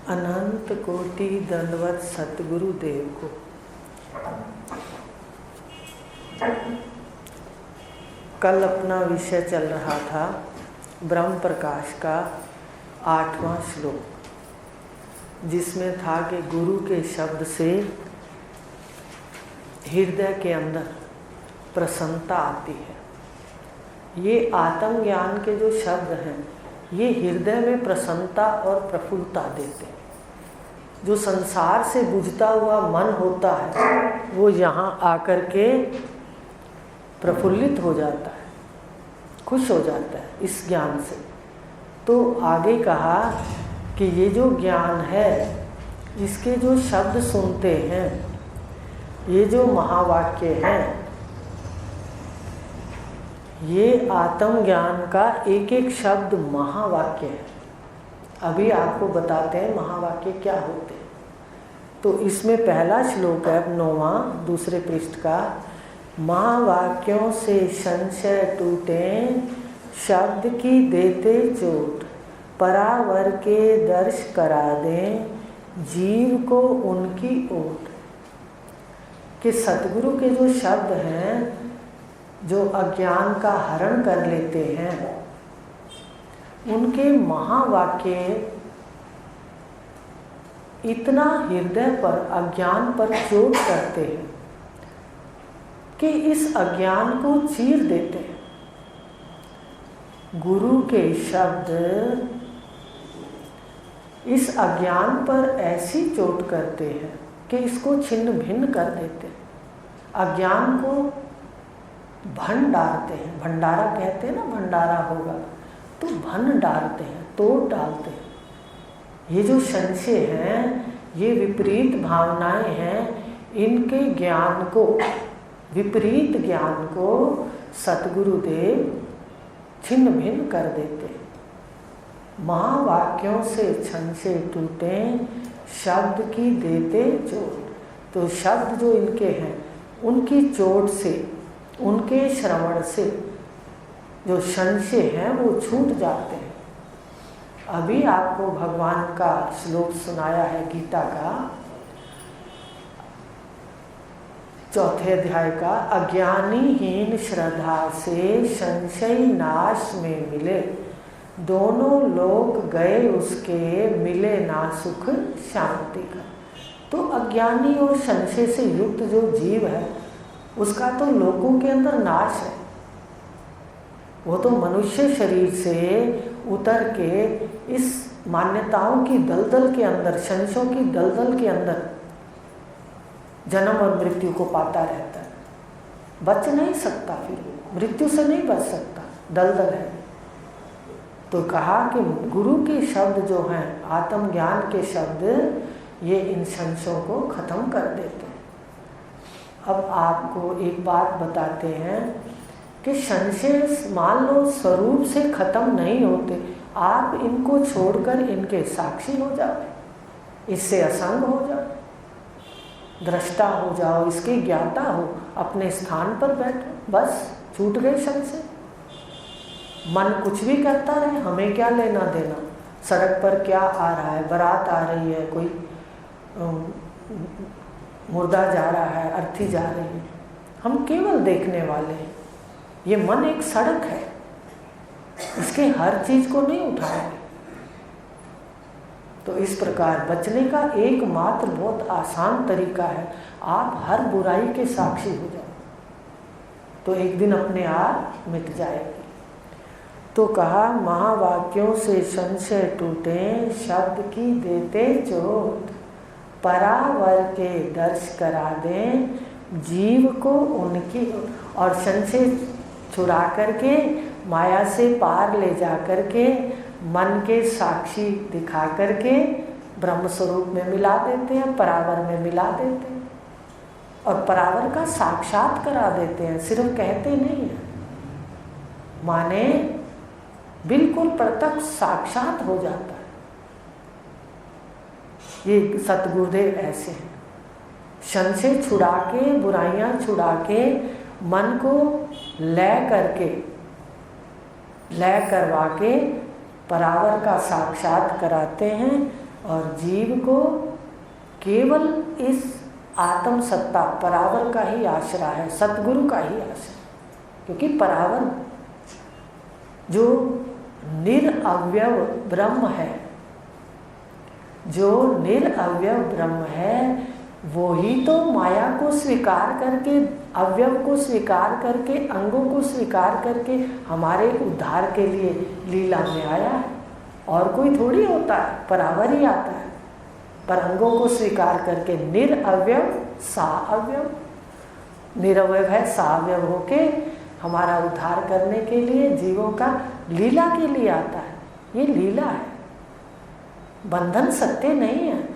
अनंत कोटि दंडवत सतगुरु देव को। कल अपना विषय चल रहा था ब्रह्म प्रकाश का 8वां श्लोक, जिसमें था कि गुरु के शब्द से हृदय के अंदर प्रसन्नता आती है। ये आत्मज्ञान के जो शब्द हैं ये हृदय में प्रसन्नता और प्रफुल्लता देते हैं। जो संसार से बुझता हुआ मन होता है वो यहाँ आकर के प्रफुल्लित हो जाता है, खुश हो जाता है इस ज्ञान से। तो आगे कहा कि ये जो ज्ञान है इसके जो शब्द सुनते हैं, ये जो महावाक्य हैं, ये आत्मज्ञान का एक एक शब्द महावाक्य है। अभी आपको बताते हैं महावाक्य क्या होते हैं। तो इसमें पहला श्लोक है 9वां दूसरे पृष्ठ का। महावाक्यों से संशय टूटे, शब्द की देते चोट, परावर के दर्श करा दें, जीव को उनकी ओट। कि सतगुरु के जो शब्द हैं जो अज्ञान का हरण कर लेते हैं, उनके महावाक्य इतना हृदय पर अज्ञान पर चोट करते हैं कि इस अज्ञान को चीर देते हैं। गुरु के शब्द इस अज्ञान पर ऐसी चोट करते हैं कि इसको छिन्न भिन्न कर देते हैं। अज्ञान को भन डालते हैं, भंडारा कहते हैं ना, भंडारा होगा तो भन डालते हैं, तोड़ डालते हैं। ये जो संशय हैं, ये विपरीत भावनाएं हैं, इनके ज्ञान को, विपरीत ज्ञान को सतगुरुदेव छिन्न भिन्न कर देते हैं। महावाक्यों से संशय टूटे, शब्द की देते चोट। तो शब्द जो इनके हैं उनकी चोट से, उनके श्रवण से जो संशय हैं वो छूट जाते हैं। अभी आपको भगवान का श्लोक सुनाया है गीता का 4थे अध्याय का। अज्ञानीहीन श्रद्धा से संशय नाश में मिले, दोनों लोग गए उसके, मिले ना सुख शांति का। तो अज्ञानी और संशय से युक्त जो जीव है उसका तो लोगों के अंदर नाश है। वो तो मनुष्य शरीर से उतर के इस मान्यताओं की दलदल के अंदर, संशयों की दलदल के अंदर जन्म और मृत्यु को पाता रहता है। बच नहीं सकता, फिर मृत्यु से नहीं बच सकता, दलदल है। तो कहा कि गुरु के शब्द जो हैं, आत्मज्ञान के शब्द, ये इन संशयों को खत्म कर देते हैं। अब आपको एक बात बताते हैं कि संशय मान लो स्वरूप से खत्म नहीं होते, आप इनको छोड़कर इनके साक्षी हो जाओ, इससे असंग हो जाओ, दृष्टा हो जाओ, इसके ज्ञाता हो, अपने स्थान पर बैठो, बस छूट गए संशय। मन कुछ भी करता रहे, हमें क्या लेना देना। सड़क पर क्या आ रहा है, बारात आ रही है, कोई मुर्दा जा रहा है, अर्थी जा रही है, हम केवल देखने वाले हैं। ये मन एक सड़क है, इसके हर चीज को नहीं उठाएंगे। तो इस प्रकार बचने का एकमात्र बहुत आसान तरीका है, आप हर बुराई के साक्षी हो जाओ, तो एक दिन अपने आप मिट जाएगी। तो कहा महावाक्यों से संशय टूटे, शब्द की देते चोट, परावर के दर्श करा दें, जीव को उनकी। और संशय छुड़ा करके माया से पार ले जा करके मन के साक्षी दिखा करके ब्रह्म स्वरूप में मिला देते हैं, परावर में मिला देते हैं और परावर का साक्षात करा देते हैं। सिर्फ कहते नहीं हैं, माने बिल्कुल प्रत्यक्ष साक्षात हो जाता है। ये सतगुरुदेव ऐसे हैं, संशय छुड़ा के, बुराइयां छुड़ा के, मन को लय करके, लय करवा के परावर का साक्षात कराते हैं और जीव को केवल इस आत्म सत्ता परावर का ही आश्रय है, सतगुरु का ही आश्रय। क्योंकि परावर जो निरअवयव ब्रह्म है, जो निरअवयव ब्रह्म है, वो ही तो माया को स्वीकार करके, अवयव को स्वीकार करके, अंगों को स्वीकार करके हमारे उद्धार के लिए लीला में आया है। और कोई थोड़ी होता है, परावर ही आता है। पर अंगों को स्वीकार करके निरअवयव साअवयव, निरअवयव है साअवयव होके हमारा उद्धार करने के लिए, जीवों का लीला के लिए आता है। ये लीला है, बंधन सत्य नहीं है।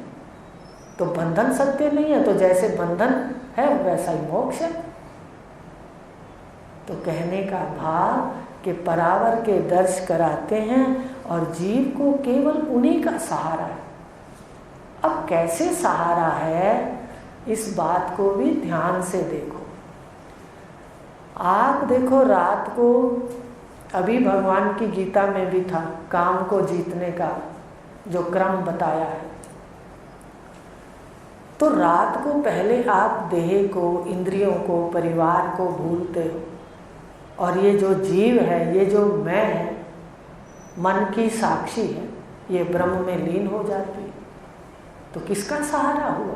तो बंधन सत्य नहीं है तो जैसे बंधन है वैसा ही मोक्ष है। तो कहने का भाव कि परावर के दर्श कराते हैं और जीव को केवल उन्हीं का सहारा है। अब कैसे सहारा है, इस बात को भी ध्यान से देखो। आप देखो, रात को अभी भगवान की गीता में भी था काम को जीतने का जो क्रम बताया है। तो रात को पहले आप देह को, इंद्रियों को, परिवार को भूलते हो, और ये जो जीव है, ये जो मैं है, मन की साक्षी है, ये ब्रह्म में लीन हो जाती है। तो किसका सहारा हुआ?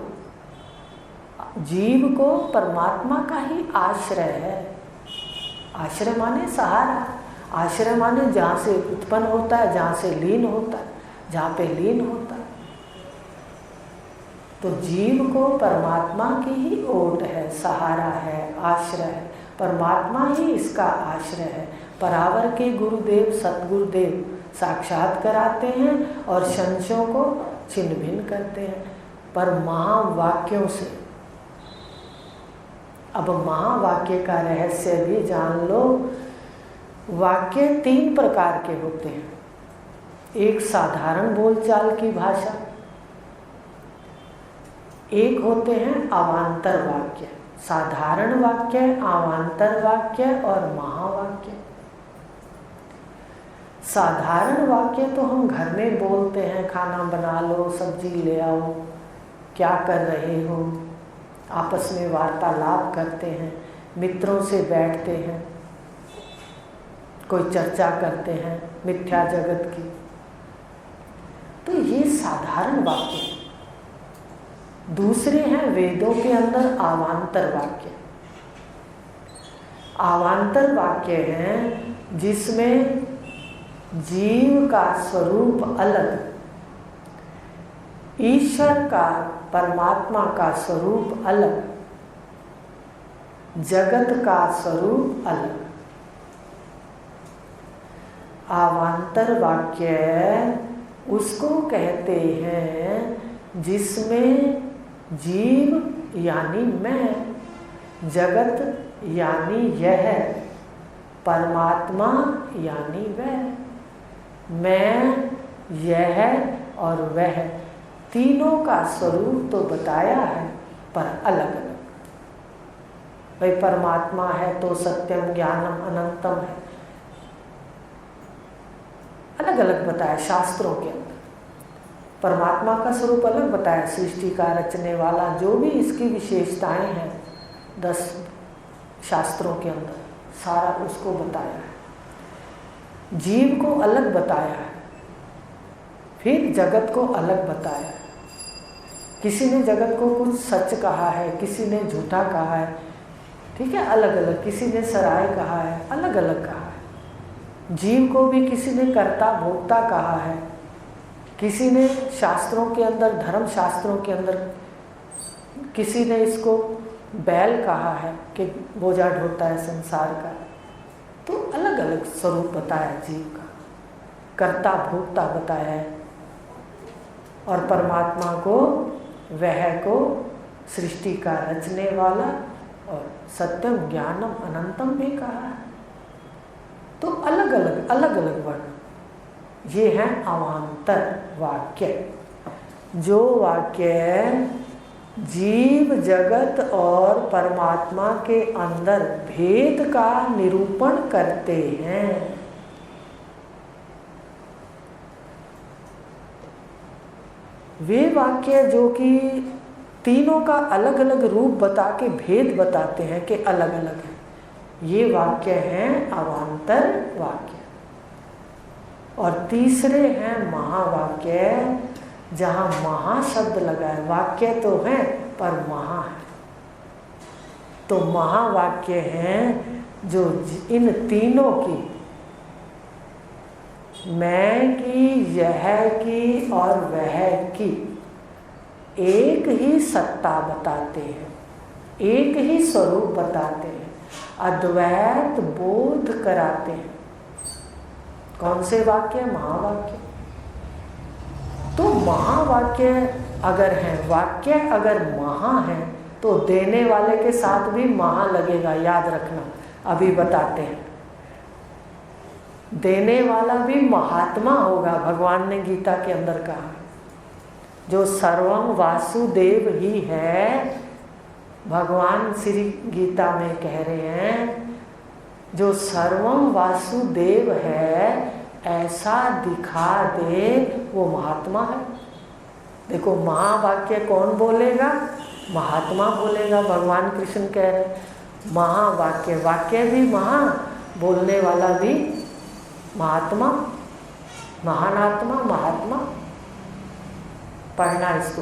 जीव को परमात्मा का ही आश्रय है। आश्रय माने सहारा, आश्रय माने जहाँ से उत्पन्न होता है, जहाँ से लीन होता है, जहाँ पे लीन होता है। तो जीव को परमात्मा की ही ओट है, सहारा है, आश्रय है। परमात्मा ही इसका आश्रय है। परावर के गुरुदेव सतगुरुदेव साक्षात कराते हैं और संशयों को छिन्न भिन्न करते हैं। पर महावाक्यों से, अब महावाक्य का रहस्य भी जान लो। वाक्य 3 प्रकार के होते हैं। एक साधारण बोलचाल की भाषा, एक होते हैं अवान्तर वाक्य, साधारण वाक्य, अवान्तर वाक्य और महावाक्य। साधारण वाक्य तो हम घर में बोलते हैं, खाना बना लो, सब्जी ले आओ, क्या कर रहे हो, आपस में वार्तालाप करते हैं, मित्रों से बैठते हैं, कोई चर्चा करते हैं मिथ्या जगत की। तो ये साधारण वाक्य हैं। दूसरे हैं वेदों के अंदर अवान्तर वाक्य। अवान्तर वाक्य हैं जिसमें जीव का स्वरूप अलग, ईश्वर का, परमात्मा का स्वरूप अलग, जगत का स्वरूप अलग। अवान्तर वाक्य उसको कहते हैं जिसमें जीव यानी मैं, जगत यानी यह, परमात्मा यानी वह, मैं, यह और वह, तीनों का स्वरूप तो बताया है पर अलग अलग। भाई परमात्मा है तो सत्यम ज्ञानम अनंतम है, अलग अलग बताया शास्त्रों के अंदर। परमात्मा का स्वरूप अलग बताया, सृष्टि का रचने वाला, जो भी इसकी विशेषताएं हैं 10 शास्त्रों के अंदर सारा उसको बताया है। जीव को अलग बताया है, फिर जगत को अलग बताया है। किसी ने जगत को कुछ सच कहा है, किसी ने झूठा कहा है, ठीक है, अलग अलग। किसी ने सराय कहा है, अलग अलग कहा है। जीव को भी किसी ने कर्ता भोक्ता कहा है, किसी ने शास्त्रों के अंदर, धर्म शास्त्रों के अंदर किसी ने इसको बैल कहा है कि बोझा ढोता है संसार का। तो अलग अलग स्वरूप बताया जीव का, कर्ता भोक्ता बताया है। और परमात्मा को, वह को सृष्टि का रचने वाला और सत्यम ज्ञानम अनंतम भी कहा है। तो अलग अलग वर्ण ये हैं अवान्तर वाक्य। जो वाक्य जीव, जगत और परमात्मा के अंदर भेद का निरूपण करते हैं। वे वाक्य जो कि तीनों का अलग अलग रूप बता के भेद बताते हैं कि अलग अलग है, ये वाक्य हैं अवान्तर वाक्य। और तीसरे हैं महावाक्य, जहाँ महा शब्द लगा है, वाक्य तो है पर महा है। तो महावाक्य हैं जो इन तीनों की, मैं की, यह की और वह की, एक ही सत्ता बताते हैं, एक ही स्वरूप बताते हैं, अद्वैत बोध कराते हैं। कौन से वाक्य? महावाक्य। तो महावाक्य अगर हैं, वाक्य अगर महा है तो देने वाले के साथ भी महा लगेगा, याद रखना, अभी बताते हैं। देने वाला भी महात्मा होगा। भगवान ने गीता के अंदर कहा, जो सर्वम वासुदेव ही है। भगवान श्री गीता में कह रहे हैं, जो सर्वम वासुदेव है ऐसा दिखा दे वो महात्मा है। देखो, महावाक्य कौन बोलेगा? महात्मा बोलेगा। भगवान कृष्ण कह रहे हैं महावाक्य, वाक्य भी महा, बोलने वाला भी महात्मा, महानात्मा, महात्मा। पढ़ना इसको,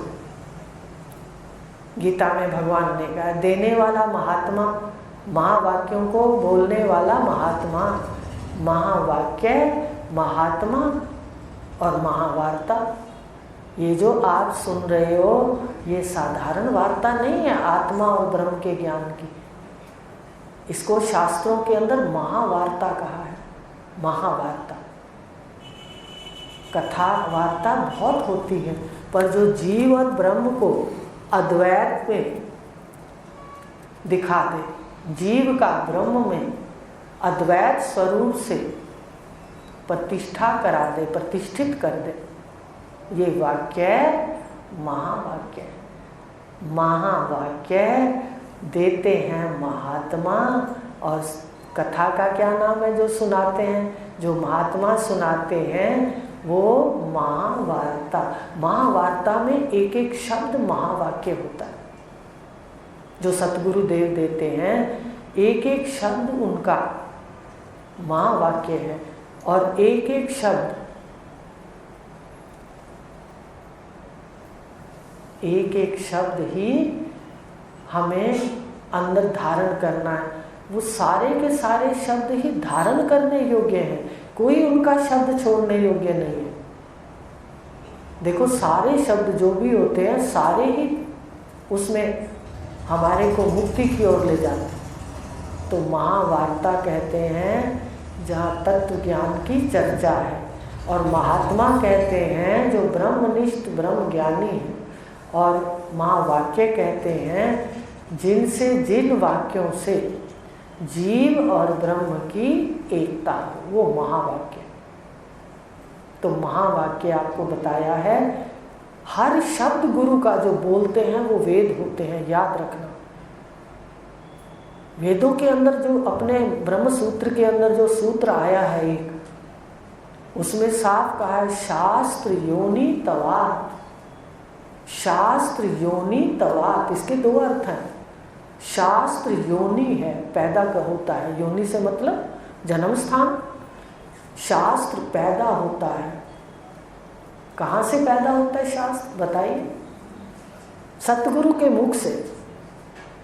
गीता में भगवान ने कहा देने वाला महात्मा, महावाक्यों को बोलने वाला महात्मा, महावाक्य, महात्मा और महावार्ता। ये जो आप सुन रहे हो ये साधारण वार्ता नहीं है आत्मा और ब्रह्म के ज्ञान की। इसको शास्त्रों के अंदर महावार्ता कहा है। महावार्ता, कथा वार्ता बहुत होती है, पर जो जीव और ब्रह्म को अद्वैत में दिखा दे, जीव का ब्रह्म में अद्वैत स्वरूप से प्रतिष्ठा करा दे, प्रतिष्ठित कर दे, ये वाक्य महावाक्य है। महावाक्य देते हैं महात्मा। और कथा का क्या नाम है जो सुनाते हैं? जो महात्मा सुनाते हैं वो महावार्ता। महावार्ता में एक एक शब्द महावाक्य होता है, जो सतगुरु देव देते हैं। एक एक शब्द उनका महावाक्य है और एक एक शब्द, एक एक शब्द ही हमें अंदर धारण करना है। वो सारे के सारे शब्द ही धारण करने योग्य हैं, कोई उनका शब्द छोड़ने योग्य नहीं है। देखो, सारे शब्द जो भी होते हैं सारे ही उसमें हमारे को मुक्ति की ओर ले जाते हैं। तो महावार्ता कहते हैं जहाँ तत्व ज्ञान की चर्चा है, और महात्मा कहते हैं जो ब्रह्मनिष्ठ ब्रह्म ज्ञानी है, और महावाक्य कहते हैं जिनसे, जिन वाक्यों से जीव और ब्रह्म की एकता हो, वो महावाक्य। तो महावाक्य आपको बताया है, हर शब्द गुरु का जो बोलते हैं वो वेद होते हैं, याद रखना। वेदों के अंदर जो अपने ब्रह्म सूत्र के अंदर जो सूत्र आया है एक, उसमें साफ कहा है शास्त्र योनि तवात। शास्त्र योनि तवात, इसके दो अर्थ हैं। शास्त्र योनि है, पैदा का होता है, योनि से मतलब जन्म स्थान। शास्त्र पैदा होता है, कहाँ से पैदा होता है शास्त्र बताइए? सतगुरु के मुख से,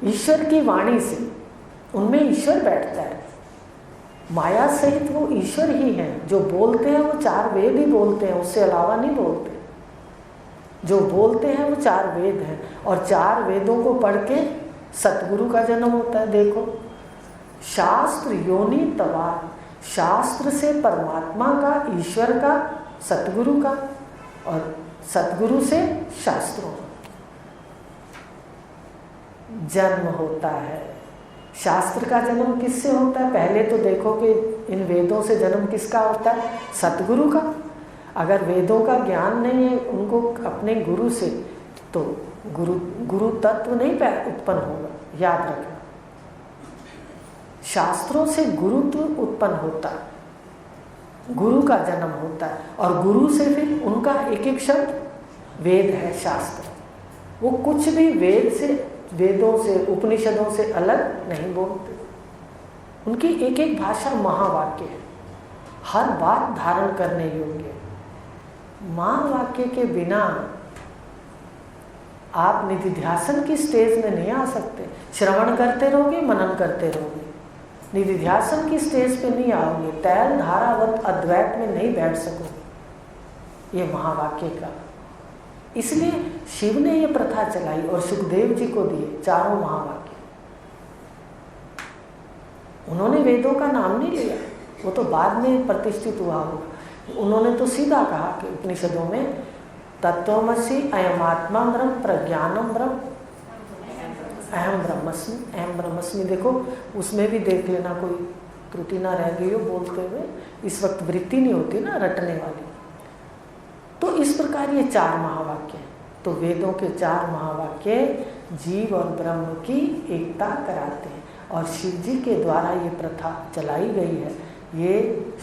ईश्वर की वाणी से। उनमें ईश्वर बैठता है, माया सहित वो ईश्वर ही हैं। जो बोलते हैं वो चार वेद ही बोलते हैं, उससे अलावा नहीं बोलते। जो बोलते हैं वो चार वेद हैं, और चार वेदों को पढ़ के सतगुरु का जन्म होता है। देखो, शास्त्र योनि तवात, शास्त्र से परमात्मा का, ईश्वर का, सतगुरु का, और सतगुरु से शास्त्रों जन्म होता है। शास्त्र का जन्म किससे होता है? पहले तो देखो कि इन वेदों से जन्म किसका होता है? सतगुरु का। अगर वेदों का ज्ञान नहीं है उनको अपने गुरु से, तो गुरु तत्व नहीं उत्पन्न होगा, याद रखना। शास्त्रों से गुरुत्व उत्पन्न होता है, गुरु का जन्म होता है, और गुरु से फिर उनका एक एक शब्द वेद है, शास्त्र। वो कुछ भी वेदों से, उपनिषदों से अलग नहीं बोलते। उनकी एक एक भाषा महावाक्य है, हर बात धारण करने योग्य है। महावाक्य के बिना आप निधिध्यासन की स्टेज में नहीं आ सकते। श्रवण करते रहोगे, मनन करते रहोगे, निधिध्यासन की स्टेज पे नहीं आओगे, तैल धारावत अद्वैत में नहीं बैठ सकोगे। ये महावाक्य का, इसलिए शिव ने ये प्रथा चलाई और सुखदेव जी को दिए चारों महावाक्य। उन्होंने वेदों का नाम नहीं लिया, वो तो बाद में प्रतिष्ठित हुआ होगा। उन्होंने तो सीधा कहा कि उपनिषदों में तत्वमसि अयमात्मा ब्रह्म प्रज्ञानम ब्रह्म अहम ब्रह्मस्मि, अहम ब्रह्मस्मि। देखो उसमें भी देख लेना कोई त्रुटि ना रह गई हो बोलते हुए। इस वक्त वृत्ति नहीं होती ना रटने वाली। तो इस प्रकार ये चार महावाक्य हैं। तो वेदों के चार महावाक्य जीव और ब्रह्म की एकता कराते हैं और शिव जी के द्वारा ये प्रथा चलाई गई है। ये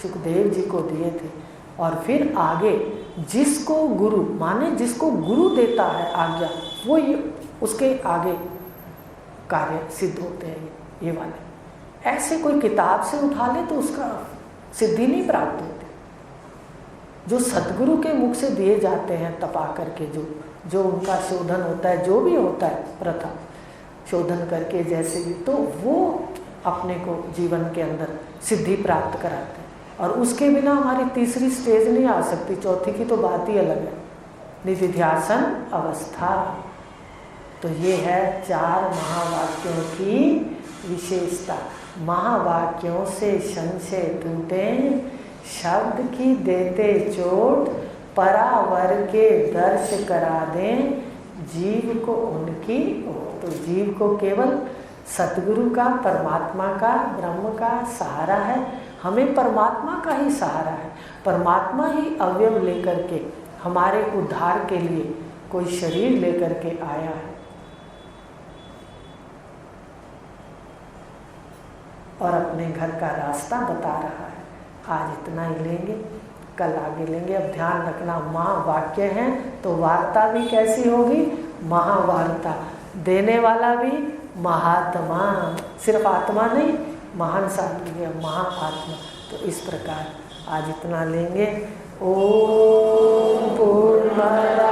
सुखदेव जी को दिए थे। और फिर आगे जिसको गुरु माने, जिसको गुरु देता है आज्ञा, वो ये उसके आगे कार्य सिद्ध होते हैं। ये वाले ऐसे कोई किताब से उठा ले तो उसका सिद्धि नहीं प्राप्त होती। जो सतगुरु के मुख से दिए जाते हैं तपा करके, जो उनका शोधन होता है, जो भी होता है प्रथा शोधन करके जैसे भी, तो वो अपने को जीवन के अंदर सिद्धि प्राप्त कराते हैं। और उसके बिना हमारी तीसरी स्टेज नहीं आ सकती, चौथी की तो बात ही अलग है, निधिध्यासन अवस्था। तो ये है चार महावाक्यों की विशेषता। महावाक्यों से संशय टूटे, शब्द की देते चोट, परावर के दर्श करा दें जीव को उनकी ओर। तो जीव को केवल सतगुरु का, परमात्मा का, ब्रह्म का सहारा है। हमें परमात्मा का ही सहारा है। परमात्मा ही अवयव लेकर के हमारे उद्धार के लिए कोई शरीर लेकर के आया है और अपने घर का रास्ता बता रहा है। आज इतना ही लेंगे, कल आगे लेंगे। अब ध्यान रखना, महावाक्य हैं तो वार्ता भी कैसी होगी? महावार्ता। देने वाला भी महात्मा, सिर्फ आत्मा नहीं, महान साधु है, महाआत्मा। तो इस प्रकार आज इतना लेंगे। ओम पूर्णमदा